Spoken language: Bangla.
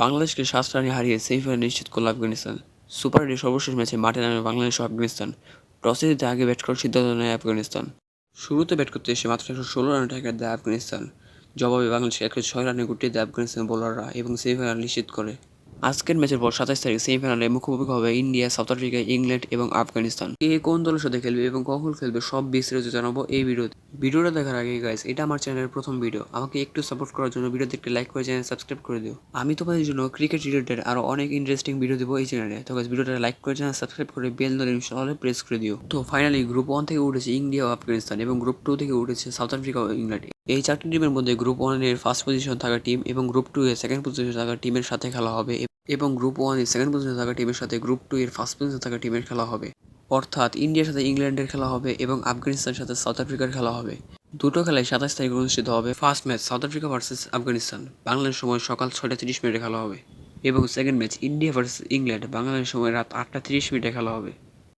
বাংলাদেশকে ৭ রানে হারিয়ে সেমিফাইনাল নিশ্চিত করল আফগানিস্তান। সুপার 8-এর সর্বশেষ ম্যাচে মাঠে নামে বাংলাদেশ ও আফগানিস্তান। টসে জিতে আগে ব্যাট করার সিদ্ধান্ত নেয় আফগানিস্তান। শুরুতে ব্যাট করতে এসে মাত্র ১১৬ রানে টার্গেট দেয় আফগানিস্তান। জবাবে বাংলাদেশকে ১০৬ রানে গুটিয়ে দেয় আফগানিস্তান বোলাররা এবং সেমিফাইনাল নিশ্চিত করে। আজকের ম্যাচের পর ২৭ তারিখ সেমিফাইনালে মুখোমুখি হবে ইন্ডিয়া, সাউথ আফ্রিকা, ইংল্যান্ড এবং আফগানিস্তান। কে কোন দলের সাথে খেলবে এবং কখন খেলবে সব বিস্তারিত জানাবো এই ভিডিওতে। ভিডিওটা দেখার আগে গাইস, এটা আমার চ্যানেলের প্রথম ভিডিও। আমাকে একটু সাপোর্ট করার জন্য ভিডিওতে একটি লাইক করে চ্যানেল সাবস্ক্রাইব করে দিও। আমি তোমাদের জন্য ক্রিকেট রিলেটেড আরো অনেক ইন্টারেস্টিং ভিডিও দেবো এই চ্যানেলে। তো গাইস, ভিডিওটা লাইক করে চ্যানেল সাবস্ক্রাইব করে বেল নোটিফিকেশন অলে প্রেস করে দিও। তো ফাইনালি গ্রুপ 1 থেকে উঠেছে ইন্ডিয়া ও আফগানিস্তান এবং গ্রুপ 2 থেকে উঠেছে সাউথ আফ্রিকা ও ইংল্যান্ড। এই চারটি টিমের মধ্যে গ্রুপ 1 এর ফার্স্ট পজিশন থাকা টিম এবং গ্রুপ 2 এর সেকেন্ড পজিশন থাকা টিমের সাথে খেলা হবে এবং গ্রুপ 1 এর সেকেন্ড পজিশনে থাকা টিমের সাথে গ্রুপ 2 এর ফার্স্ট পজিশনে থাকা টিমের খেলা হবে। অর্থাৎ ইন্ডিয়ার সাথে ইংল্যান্ডের খেলা হবে এবং আফগানিস্তানের সাথে সাউথ আফ্রিকার খেলা হবে। দুটো খেলায় ২৭ তারিখ অনুষ্ঠিত হবে। First match south Africa versus Afghanistan, Bangladesh সময় সকাল ৬টা ৩০ মিনিটে খেলা হবে এবং second match India versus England, Bangladesh সময় রাত ৮টা ৩০ মিনিটে খেলা হবে।